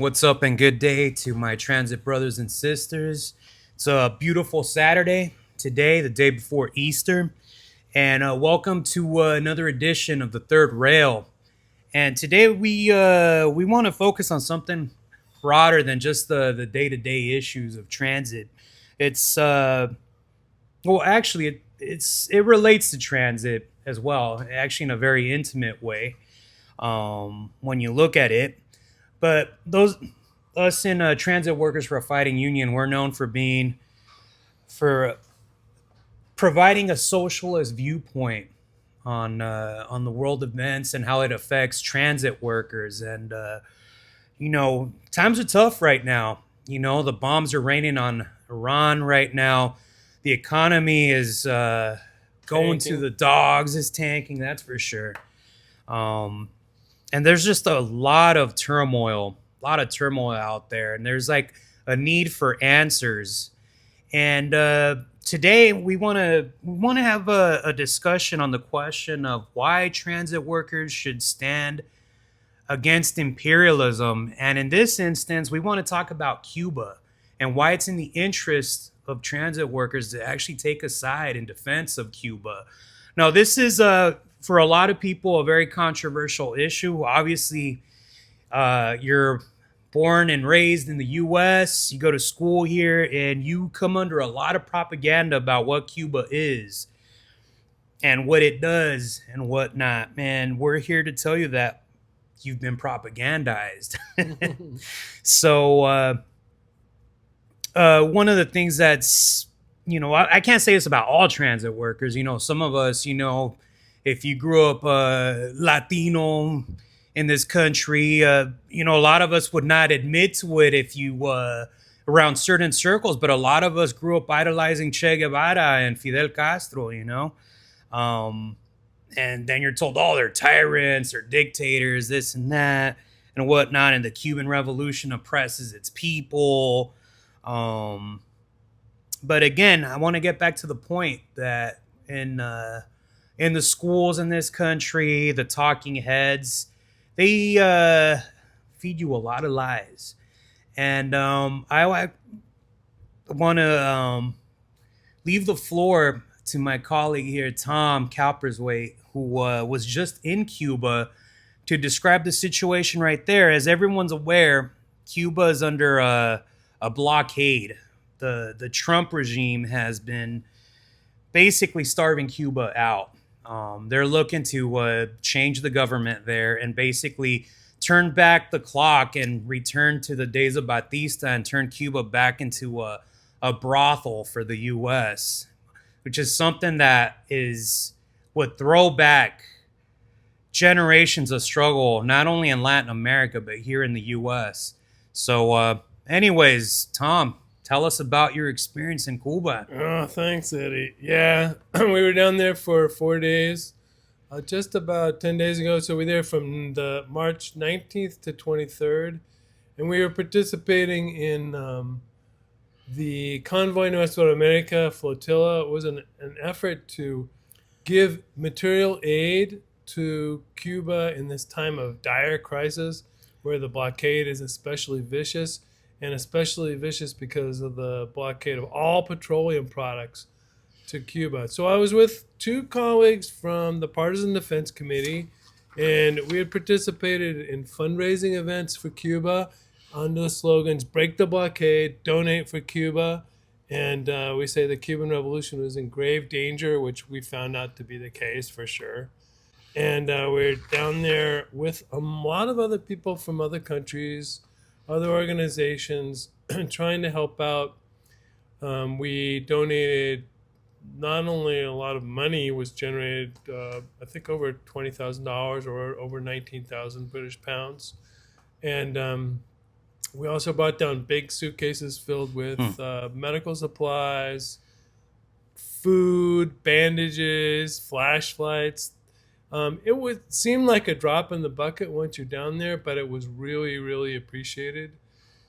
What's up and good day to my transit brothers and sisters. It's a beautiful Saturday today, the day before Easter, and welcome to another edition of the Third Rail. And today we want to focus on something broader than just the day to day issues of transit. It's well, actually, it relates to transit as well, actually in a very intimate way. When you look at it, but those us in transit workers for a fighting union, we're known for providing a socialist viewpoint on the world events and how it affects transit workers. And times are tough right now. The bombs are raining on Iran right now. The economy is going to Tanking. the dogs. Is tanking, that's for sure. Um, and there's just a lot of turmoil out there, and there's like a need for answers. And today we want to have a discussion on the question of why transit workers should stand against imperialism. And in this instance, we want to talk about Cuba and why it's in the interest of transit workers to actually take a side in defense of Cuba. Now, this is for a lot of people a very controversial issue. Obviously, you're born and raised in the US, you go to school here, and you come under a lot of propaganda about what Cuba is and what it does and whatnot. Man, we're here to tell you that you've been propagandized. So, one of the things that's, I can't say this about all transit workers. Some of us, if you grew up Latino in this country, a lot of us would not admit to it if you around certain circles, but a lot of us grew up idolizing Che Guevara and Fidel Castro. Um, and then you're told, oh, they're tyrants, they're dictators, this and that, and whatnot. And the Cuban Revolution oppresses its people. Um, but again, I want to get back to the point that in the schools in this country, the talking heads, they feed you a lot of lies. And I want to leave the floor to my colleague here, Tom Cowperswaite, who was just in Cuba to describe the situation right there. As everyone's aware, Cuba is under a blockade. The Trump regime has been basically starving Cuba out. They're looking to change the government there and basically turn back the clock and return to the days of Batista and turn Cuba back into a brothel for the U.S., which is something that would throw back generations of struggle, not only in Latin America, but here in the U.S. So, anyways, Tom, tell us about your experience in Cuba. Oh, thanks, Eddie. Yeah, we were down there for 4 days, just about 10 days ago. So we were there from the March 19th to 23rd, and we were participating in the Convoy Nuestra America flotilla. It was an effort to give material aid to Cuba in this time of dire crisis where the blockade is especially vicious, and especially vicious because of the blockade of all petroleum products to Cuba. So I was with two colleagues from the Partisan Defense Committee, and we had participated in fundraising events for Cuba under the slogans "Break the Blockade, Donate for Cuba," and we say the Cuban Revolution was in grave danger, which we found out to be the case for sure. And we're down there with a lot of other people from other countries, other organizations, trying to help out. We donated not only a lot of money was generated, I think over $20,000 or over 19,000 British pounds, and we also brought down big suitcases filled Hmm. with medical supplies, food, bandages, flashlights. It would seem like a drop in the bucket once you're down there, but it was really, really appreciated.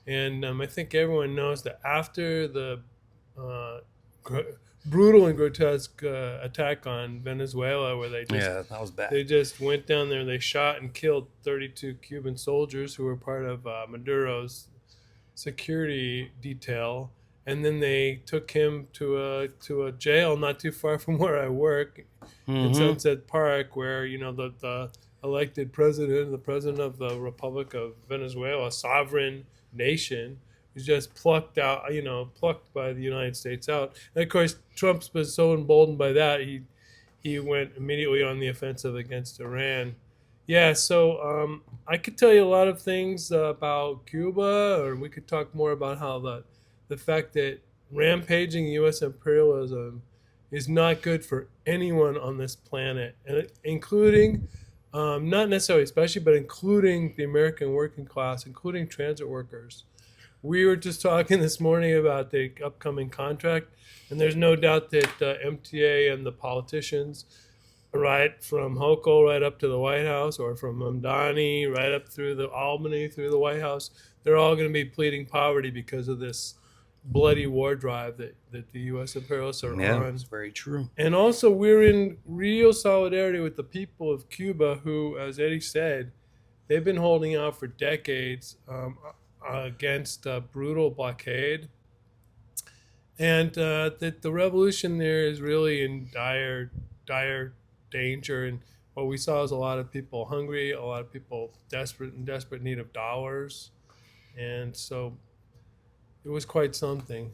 And I think everyone knows that after the uh, brutal and grotesque attack on Venezuela, where Yeah, that was bad. they just went down there. They shot and killed 32 Cuban soldiers who were part of Maduro's security detail, and then they took him to a jail not too far from where I work in Mm-hmm. Sunset Park, where the elected president, the president of the Republic of Venezuela, a sovereign nation, was just plucked out, plucked by the United States out. And of course, Trump's been so emboldened by that, he went immediately on the offensive against Iran. Yeah, so I could tell you a lot of things about Cuba, or we could talk more about how the fact that rampaging U.S. imperialism is not good for anyone on this planet, and including not necessarily, especially, but including the American working class, including transit workers. We were just talking this morning about the upcoming contract, and there's no doubt that MTA and the politicians, right from Hochul right up to the White House, or from Mamdani right up through the Albany through the White House, they're all going to be pleading poverty because of this bloody war drive that the U.S. imperialists are Yeah, on. it's very true. And also, we're in real solidarity with the people of Cuba who, as Eddie said, they've been holding out for decades against a brutal blockade. And that the revolution there is really in dire danger. And what we saw is a lot of people hungry, a lot of people in desperate need of dollars. And so it was quite something.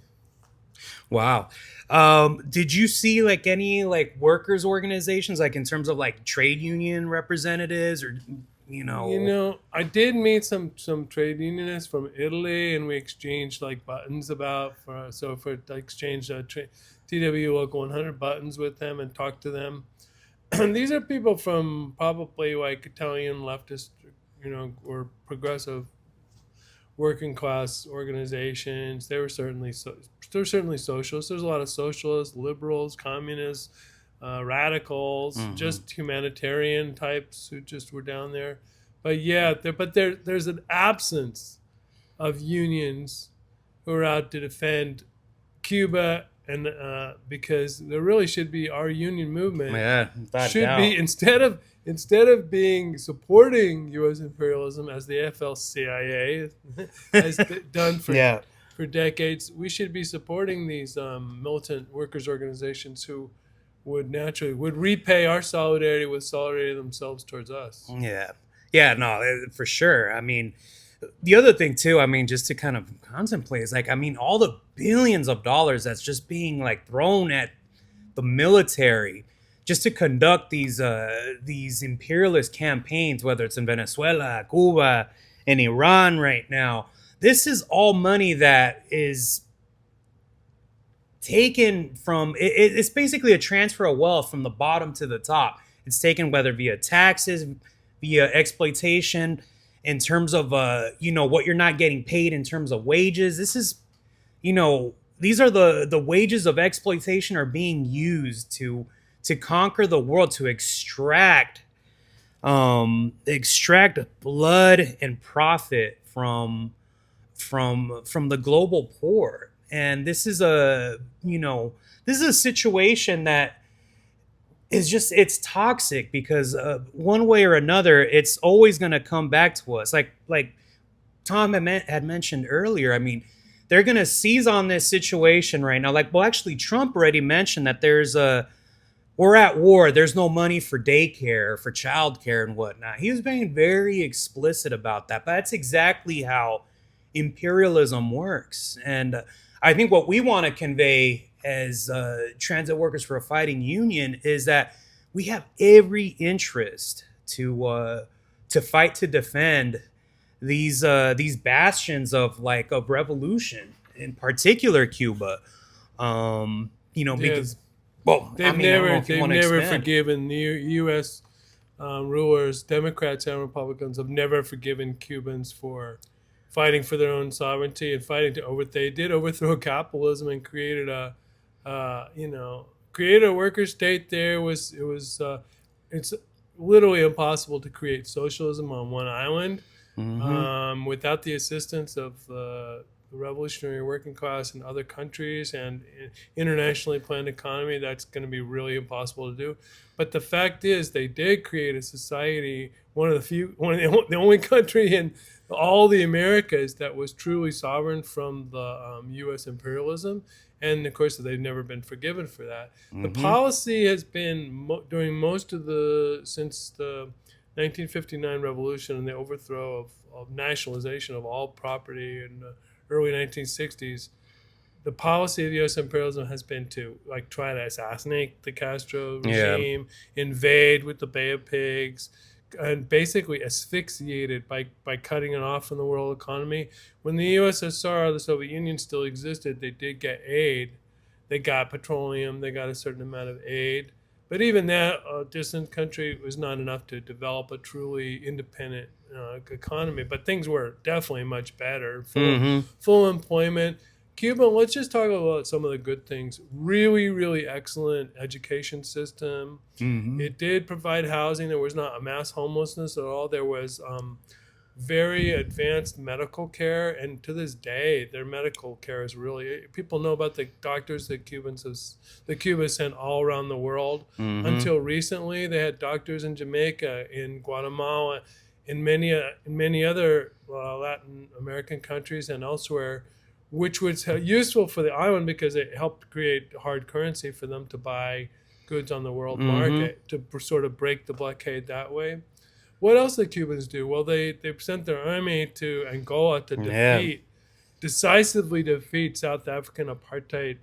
Wow. Did you see like any like workers organizations, like in terms of like trade union representatives, or you know? I did meet some trade unionists from Italy, and we exchanged like buttons for exchange TW Local 100 buttons with them and talked to them. And these are people from probably like Italian leftist, or progressive working class organizations. They're certainly socialists. There's a lot of socialists, liberals, communists, radicals, Mhm. just humanitarian types who just were down there. But yeah, there's an absence of unions who are out to defend Cuba, and because there really should be our union movement Yeah, without a should be, doubt. instead of being supporting U.S. imperialism as the FLCIA has done Yeah. for decades. We should be supporting these militant workers organizations who would repay our solidarity with solidarity themselves towards us. Yeah. Yeah, no, for sure. I mean, the other thing too, I mean, just to kind of contemplate is like, I mean, all the billions of dollars that's just being like thrown at the military just to conduct these imperialist campaigns, whether it's in Venezuela, Cuba, and Iran right now. This is all money that is taken from it's basically a transfer of wealth from the bottom to the top. It's taken whether via taxes, via exploitation, in terms of what you're not getting paid in terms of wages. This is these are the wages of exploitation are being used to conquer the world, to extract blood and profit from the global poor. And this is a situation that is just, it's toxic, because one way or another it's always going to come back to us, like Tom had mentioned earlier. I mean, they're going to seize on this situation right now. Like, well, actually, Trump already mentioned that we're at war. There's no money for daycare, for childcare, and whatnot. He was being very explicit about that. But that's exactly how imperialism works. And I think what we want to convey as transit workers for a fighting union is that we have every interest to fight to defend these bastions of revolution, in particular Cuba. Yeah, Because, well, I mean, I don't know if you they've want to never expand. forgiven the U.S. Rulers. Democrats and Republicans have never forgiven Cubans for fighting for their own sovereignty and fighting they did overthrow capitalism and created a worker state. It's literally impossible to create socialism on one island Hmm. without the assistance of the revolutionary working class in other countries and internationally planned economy, that's going to be really impossible to do. But the fact is, they did create a society, one of the only country in all the Americas that was truly sovereign from the U.S. imperialism. And of course, they've never been forgiven for that. The Mm-hmm. policy has been during most of the since the 1959 revolution and the overthrow of nationalization of all property in the early 1960s. The policy of U.S. imperialism has been to like try to assassinate the Castro Yeah. regime, invade with the Bay of Pigs, and basically asphyxiate it by cutting it off from the world economy. When the USSR, the Soviet Union, still existed, they did get aid. They got petroleum. They got a certain amount of aid. But even that distant country was not enough to develop a truly independent economy. But things were definitely much better. Mm-hmm. Full employment. Cuba, let's just talk about some of the good things. Really, really excellent education system. Mm-hmm. It did provide housing. There was not a mass homelessness at all. There was very advanced medical care, and to this day, their medical care is really. People know about the doctors that Cuba sent all around the world. Mm-hmm. Until recently, they had doctors in Jamaica, in Guatemala, in many other Latin American countries and elsewhere, which was useful for the island because it helped create hard currency for them to buy goods on the world Mm-hmm. market to sort of break the blockade that way. What else did Cubans do? Well, they sent their army to Angola to Yeah. decisively defeat South African apartheid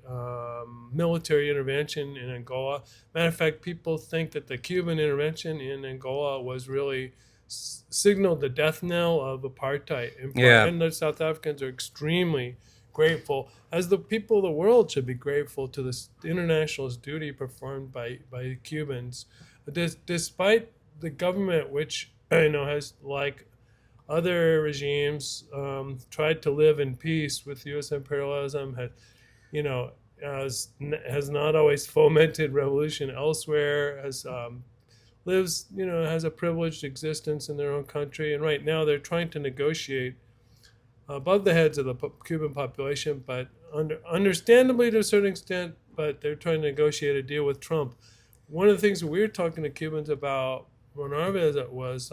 military intervention in Angola. Matter of fact, people think that the Cuban intervention in Angola was really signaled the death knell of apartheid in part, Yeah. and the South Africans are extremely grateful, as the people of the world should be grateful to this internationalist duty performed by Cubans. Despite the government, which has, like other regimes, tried to live in peace with U.S. imperialism, you know, has not always fomented revolution elsewhere, has a privileged existence in their own country, and right now they're trying to negotiate above the heads of the Cuban population, but understandably to a certain extent, but they're trying to negotiate a deal with Trump. One of the things we were talking to Cubans about on our visit was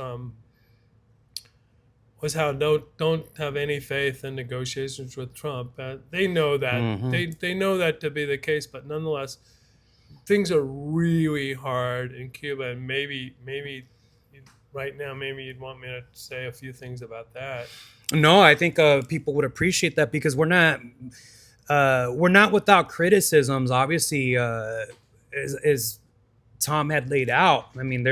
how don't have any faith in negotiations with Trump. They know that Mm-hmm. they know that to be the case, but nonetheless, things are really hard in Cuba, and maybe right now maybe you'd want me to say a few things about that. No, I think people would appreciate that because we're not without criticisms. Obviously, as Tom had laid out. I mean,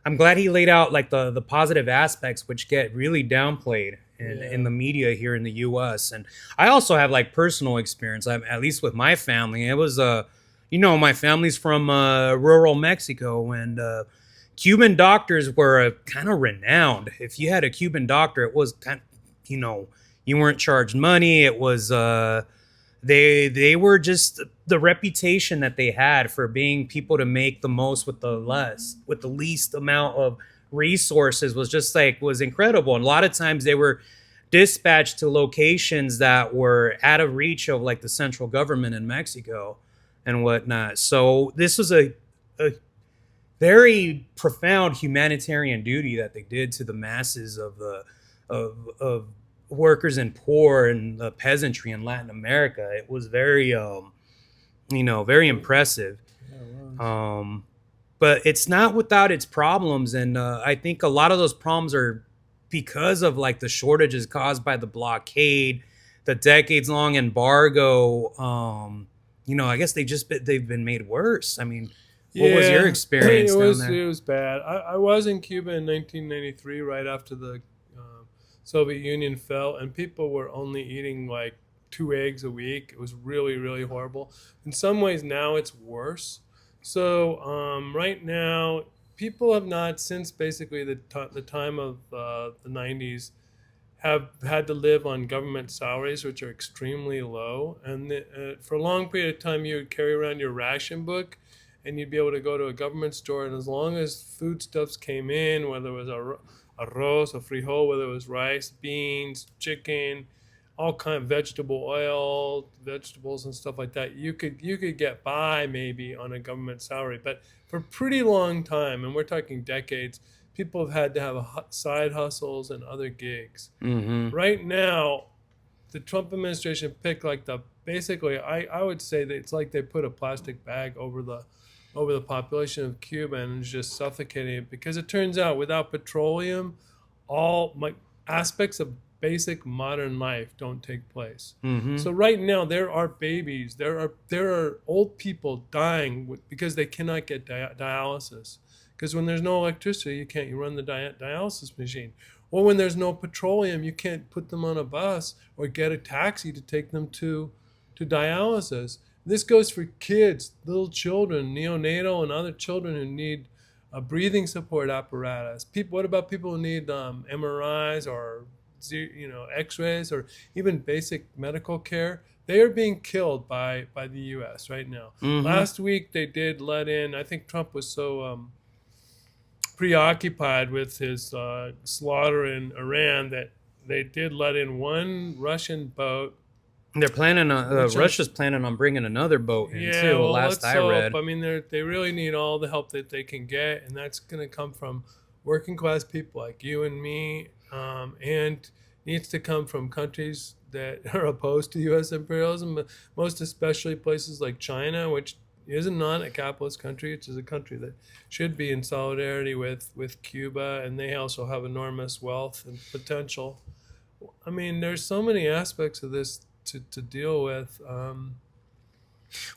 I'm glad he laid out like the positive aspects, which get really downplayed in Yeah. the media here in the U.S. And I also have like personal experience, at least with my family. It was my family's from rural Mexico, and Cuban doctors were kind of renowned. If you had a Cuban doctor, it was kind of, you weren't charged money. It was they were just the reputation that they had for being people to make the most with the least amount of resources was incredible. And a lot of times they were dispatched to locations that were out of reach of like the central government in Mexico and whatnot. So this was a very profound humanitarian duty that they did to the masses of workers and poor and the peasantry in Latin America. It was very impressive. Yeah, it was. Um, but it's not without its problems, and I think a lot of those problems are because of like the shortages caused by the blockade, the decades-long embargo. I guess they've been made worse. I mean, what was your Yeah, experience down there? it was bad. I was in Cuba in 1993, right after the Soviet Union fell, and people were only eating like 2 eggs a week. It was really, really horrible. In some ways, now it's worse. So right now, people have not, since basically the time of the 90s, have had to live on government salaries, which are extremely low. And for a long period of time, you would carry around your ration book, and you'd be able to go to a government store, and as long as foodstuffs came in, whether it was arroz or frijol, whether it was rice, beans, chicken, all kind of vegetable oil, vegetables and stuff like that. You could get by maybe on a government salary, but for a pretty long time, and we're talking decades, people have had to have side hustles and other gigs. Mm-hmm. Right now, the Trump administration picked like the basically I would say that it's like they put a plastic bag over the population of Cuba and is just suffocating it, because it turns out without petroleum, all like aspects of basic modern life don't take place. Mm-hmm. So right now there are babies, there are old people dying because they cannot get dialysis, because when there's no electricity you can't run the dialysis machine, or when there's no petroleum you can't put them on a bus or get a taxi to take them to dialysis. This goes for kids, little children, neonatal and other children who need a breathing support apparatus. People, what about people who need MRIs or X-rays or even basic medical care? They are being killed by the U.S. right now. Mm-hmm. Last week they did let in. I think Trump was so preoccupied with his slaughter in Iran that they did let in one Russian boat. They're planning on Russia's planning on bringing another boat in Yeah, too. well, Last let's I hope. read. I mean, they really need all the help that they can get, and that's going to come from working class people like you and me, and needs to come from countries that are opposed to U.S. imperialism, but most especially places like China, which is not a capitalist country. It's just a country that should be in solidarity with Cuba, and they also have enormous wealth and potential. I mean, there's so many aspects of this to deal with.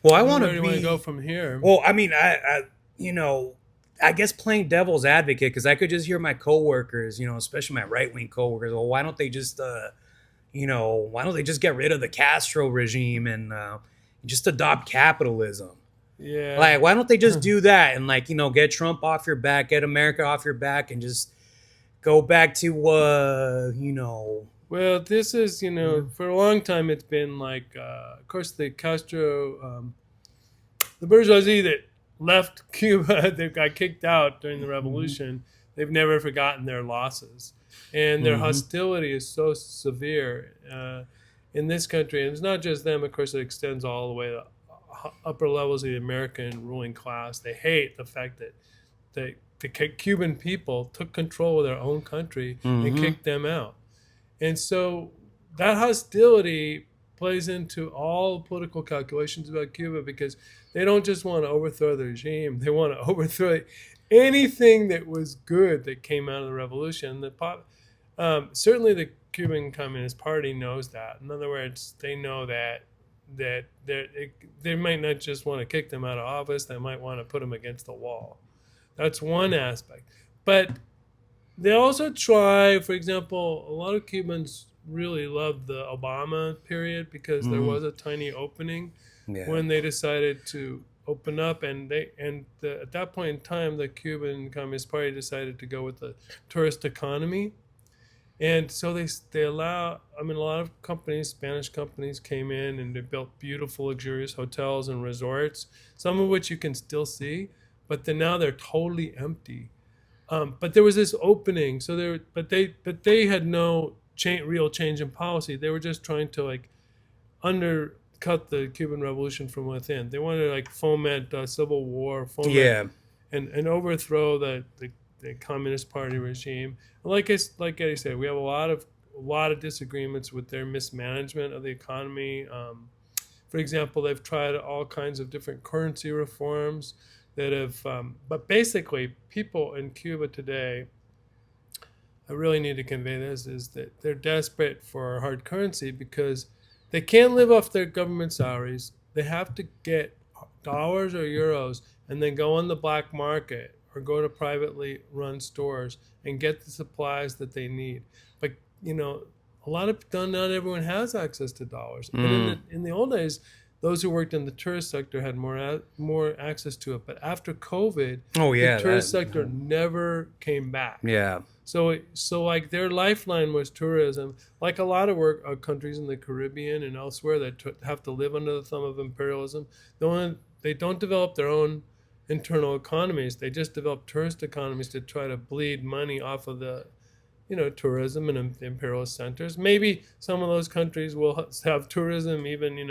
Well, I want Where to do you want to go be. from here? Well, I mean, you know, I guess playing devil's advocate, because I could just hear my coworkers, especially my right wing coworkers. Well, why don't they just, why don't they just get rid of the Castro regime and just adopt capitalism? Yeah. Like, why don't they just do that and get Trump off your back, get America off your back, and just go back to, Well, this is, for a long time it's been like, of course, the Castro, the bourgeoisie that left Cuba, they got kicked out during the revolution. They've never forgotten their losses. And their Mhm. hostility is so severe in this country. And it's not just them, of course, it extends all the way to upper levels of the American ruling class. They hate the fact that the Cuban people took control of their own country and Mhm. kicked them out. And so that hostility plays into all political calculations about Cuba, because they don't just want to overthrow the regime, they want to overthrow anything that was good that came out of the revolution. Certainly the Cuban Communist Party knows that. In other words, they know that they might not just want to kick them out of office, they might want to put them against the wall. That's one aspect. But they also try, for example, a lot of Cubans really loved the Obama period because there Mhm. was a tiny opening Yeah. when they decided to open up, and at that point in time, the Cuban Communist Party decided to go with the tourist economy, and so they allow. I mean, a lot of companies, Spanish companies, came in and they built beautiful, luxurious hotels and resorts, some of which you can still see, but then now they're totally empty. But there was this opening, so but they had no real change in policy. They were just trying to like undercut the Cuban Revolution from within. They wanted to like foment civil war, Yeah. and overthrow the Communist Party regime. And like Eddie said, we have a lot of disagreements with their mismanagement of the economy. For example, they've tried all kinds of different currency reforms that have, but basically, people in Cuba today, I really need to convey this, is that they're desperate for a hard currency because they can't live off their government salaries. They have to get dollars or euros and then go on the black market or go to privately run stores and get the supplies that they need. But, a lot of not everyone has access to dollars. And Mm. in the old days, those who worked in the tourist sector had more access to it. But after COVID, Oh the yeah. tourist That. sector never came back. Yeah. So like their lifeline was tourism. Like a lot of countries in the Caribbean and elsewhere that have to live under the thumb of imperialism, they don't develop their own internal economies. They just develop tourist economies to try to bleed money off of tourism and imperialist centers. Maybe some of those countries will have tourism even, in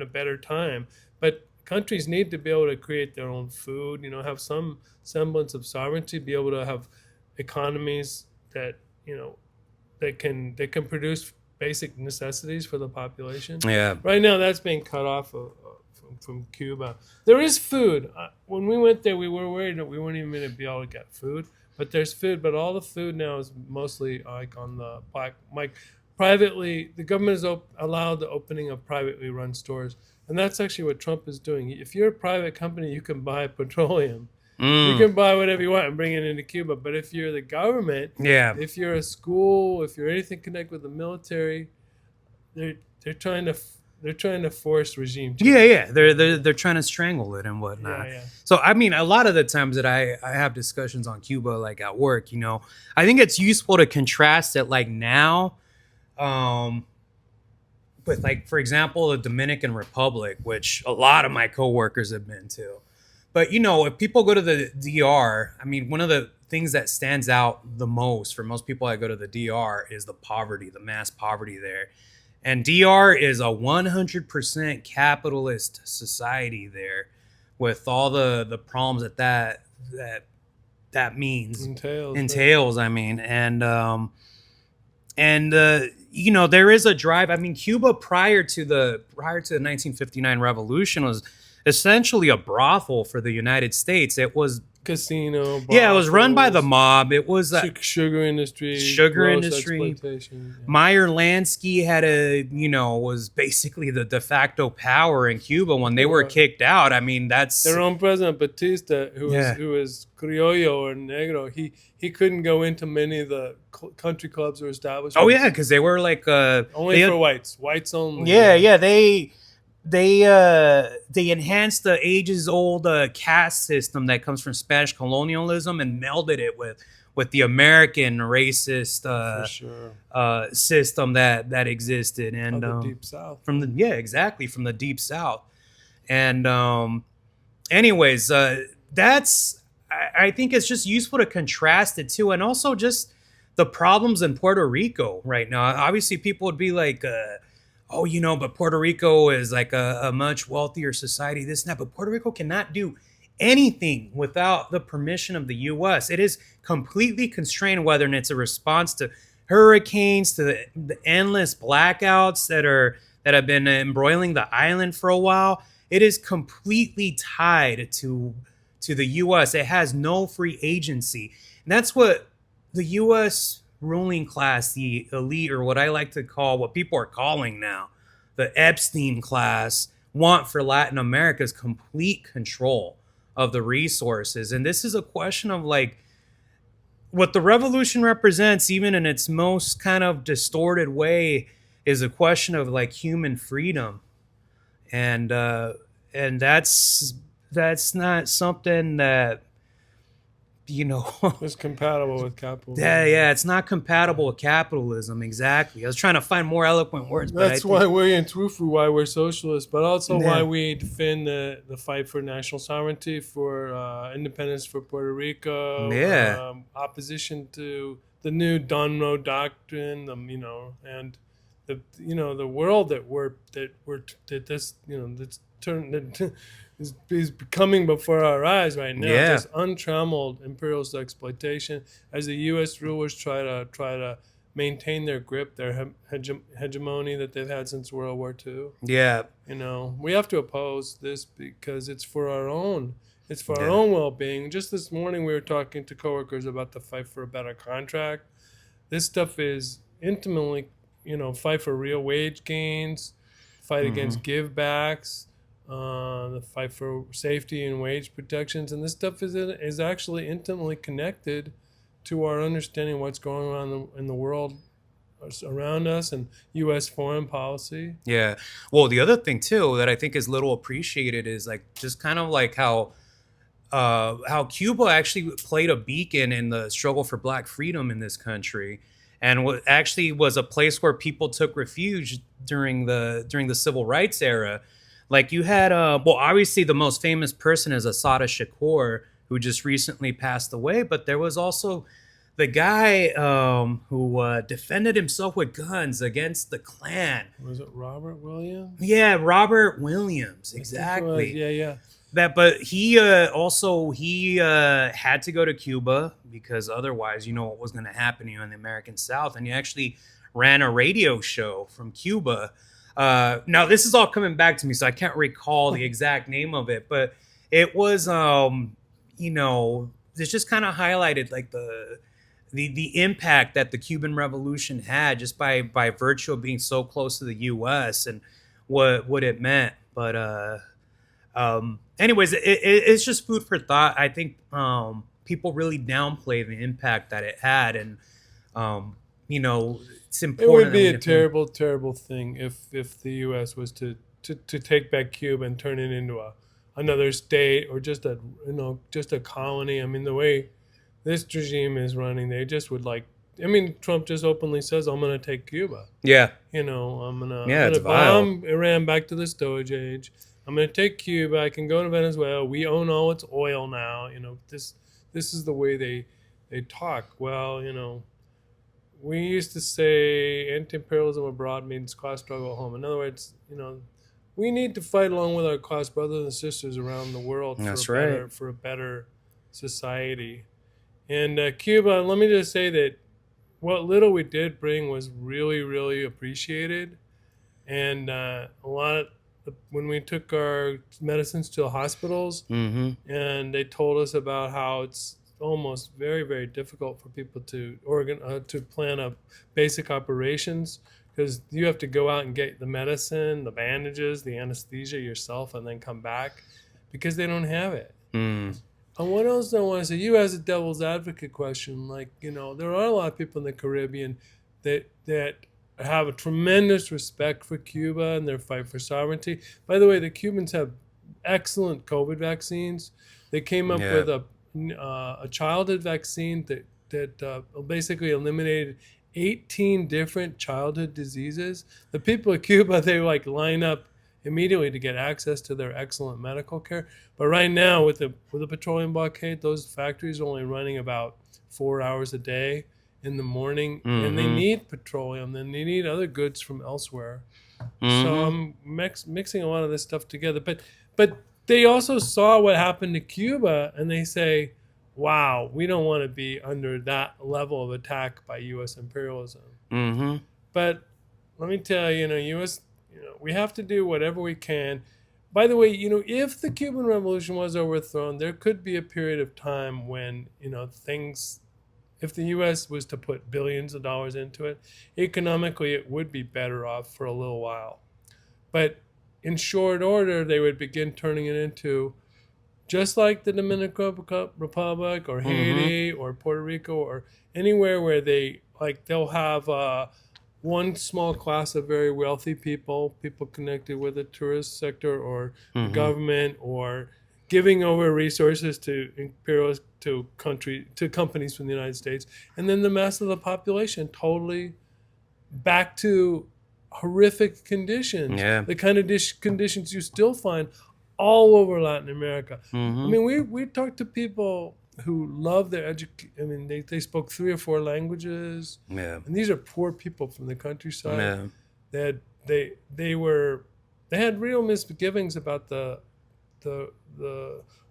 a better time. But countries need to be able to create their own food, have some semblance of sovereignty, be able to have economies that, they can produce basic necessities for the population. Yeah. Right now, that's being cut off from Cuba. There is food. When we went there, we were worried that we weren't even going to be able to get food. But there's food. But all the food now is mostly like on the black, like privately. The government has allowed the opening of privately run stores, and that's actually what Trump is doing. If you're a private company, you can buy petroleum. You can buy whatever you want and bring it into Cuba. But if you're the government, Yeah. if you're a school, if you're anything connected with the military, they're trying to force regime change. Yeah. They're trying to strangle it and whatnot. Yeah. So I mean, a lot of the times that I have discussions on Cuba, like at work, I think it's useful to contrast it like now, with like, for example, the Dominican Republic, which a lot of my coworkers have been to. But if people go to the DR, I mean, one of the things that stands out the most for most people that go to the DR is the poverty, the mass poverty there. And DR is a 100% capitalist society there, with all the problems that means entails. Right? I mean, and there is a drive. I mean, Cuba prior to the 1959 revolution was essentially a brothel for the United States. It was casino. It was run by the mob. It was sugar industry. Exploitation. Yeah. Meyer Lansky was basically the de facto power in Cuba when they were kicked out. I mean, that's their own president Batista, who was criollo or negro. He couldn't go into many of the country clubs or establishments. Oh yeah, because they were like only for whites only. Yeah. They enhanced the ages-old caste system that comes from Spanish colonialism and melded it with the American racist system that existed and the Deep South. From the Deep South. And anyways, that's I think it's just useful to contrast it too, and also just the problems in Puerto Rico right now. Obviously, people would be like. But Puerto Rico is like a much wealthier society, this and that. But Puerto Rico cannot do anything without the permission of the U.S. It is completely constrained, whether it's a response to hurricanes, to the endless blackouts that have been embroiling the island for a while. It is completely tied to the U.S. It has no free agency. And that's what the U.S. ruling class, the elite, or what I like to call, what people are calling now, the Epstein class, want for Latin America's complete control of the resources. And this is a question of like what the revolution represents, even in its most kind of distorted way, is a question of like human freedom. And that's not something that it's compatible with capitalism. Yeah, it's not compatible with capitalism. Exactly. I was trying to find more eloquent words. That's why we're in Trufu, why we're socialists, but also why we defend the fight for national sovereignty, for independence for Puerto Rico. Opposition to the new Monroe Doctrine. And the world is coming before our eyes right now. Just untrammeled imperialist exploitation as the U.S. rulers try to maintain their grip, their hegemony that they've had since World War II. Yeah, we have to oppose this because it's for our own. It's for our own well-being. Just this morning, we were talking to coworkers about the fight for a better contract. This stuff is intimately, fight for real wage gains, fight against givebacks. The fight for safety and wage protections, and this stuff is actually intimately connected to our understanding of what's going on in the world around us and U.S. foreign policy. Yeah. Well, the other thing too that I think is little appreciated is like just kind of like how Cuba actually played a beacon in the struggle for Black freedom in this country, and what actually was a place where people took refuge during the civil rights era. Like you had, obviously the most famous person is Assata Shakur, who just recently passed away. But there was also the guy who defended himself with guns against the Klan. Was it Robert Williams? Yeah, Robert Williams, I think it was. exactly. Yeah, yeah. That, but he also he had to go to Cuba because otherwise, you know what was going to happen here in the American South, and he actually ran a radio show from Cuba. Now this is all coming back to me, so I can't recall the exact name of it, but it was you know, it's just kind of highlighted like the impact that the Cuban Revolution had just by virtue of being so close to the U.S. and what it meant. But anyways, it's just food for thought. I think people really downplay the impact that it had, and you know, it's It would important. be a terrible, terrible thing if the U.S. was to take back Cuba and turn it into another state or just a just a colony. I mean, the way this regime is running, they just would like. I mean, Trump just openly says, "I'm going to take Cuba." Yeah, I'm yeah, it's gonna vile. bomb Iran back to the Stone Age. I'm gonna take Cuba. I can go to Venezuela. We own all its oil now. This is the way they talk. Well, we used to say anti-imperialism abroad means class struggle at home. In other words, we need to fight along with our class brothers and sisters around the world That's for a better society. And Cuba, let me just say that what little we did bring was really, really appreciated. And when we took our medicines to the hospitals, Mm-hmm. and they told us about how it's almost very, very difficult for people to plan a basic operations because you have to go out and get the medicine, the bandages, the anesthesia yourself, and then come back because they don't have it. Mm. And what else do I want to say? You as a devil's advocate question, there are a lot of people in the Caribbean that have a tremendous respect for Cuba and their fight for sovereignty. By the way, the Cubans have excellent COVID vaccines. They came up with a childhood vaccine that basically eliminated 18 different childhood diseases. The people of Cuba, they line up immediately to get access to their excellent medical care. But right now, with the petroleum blockade, those factories are only running about 4 hours a day in the morning, and they need petroleum, and they need other goods from elsewhere. So I'm mixing a lot of this stuff together. But they also saw what happened to Cuba, and they say, wow, we don't want to be under that level of attack by U.S. imperialism. Mm-hmm. But let me tell you, U.S. We have to do whatever we can. By the way, if the Cuban Revolution was overthrown, there could be a period of time when, if the U.S. was to put billions of dollars into it, economically it would be better off for a little while. But in short order, they would begin turning it into, just like the Dominican Republic or Haiti or Puerto Rico or anywhere where they'll have one small class of very wealthy people connected with the tourist sector or the government, or giving over resources to imperialist to companies from the United States, and then the mass of the population totally back to horrific conditions. Yeah. The kind of conditions you still find all over Latin America. Mm-hmm. I mean, we talked to people who love their education. I mean, they spoke 3 or 4 languages. Yeah. And these are poor people from the countryside. Yeah. That they had real misgivings about the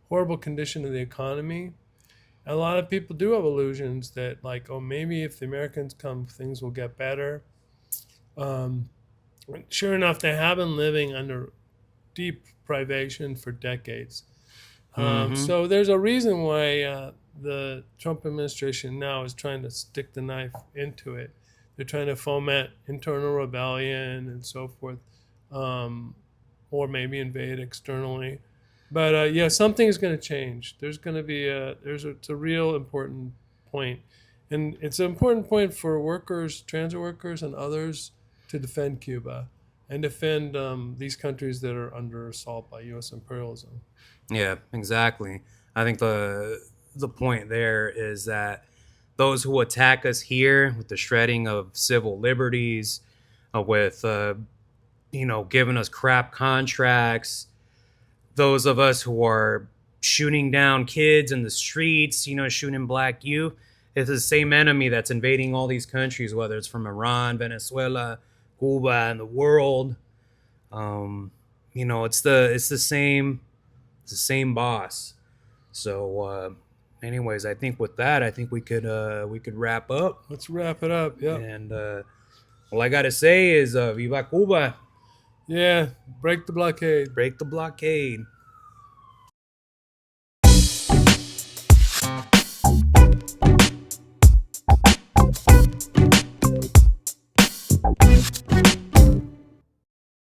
horrible condition of the economy. And a lot of people do have illusions that maybe if the Americans come, things will get better. Sure enough, they have been living under deep privation for decades. So there's a reason why the Trump administration now is trying to stick the knife into it. They're trying to foment internal rebellion and so forth, or maybe invade externally. But something's going to change. There's going to be it's a real important point, and it's an important point for workers, transit workers, and others to defend Cuba and defend these countries that are under assault by U.S. imperialism. Yeah, exactly. I think the point there is that those who attack us here with the shredding of civil liberties, with giving us crap contracts, those of us who are shooting down kids in the streets, shooting black youth, it's the same enemy that's invading all these countries, whether it's from Iran, Venezuela, Cuba, and the world. Um, it's the same boss. So, anyways, I think with that, I think we could wrap up. Let's wrap it up. Yep. And all I gotta say is, Viva Cuba! Yeah. Break the blockade. Break the blockade.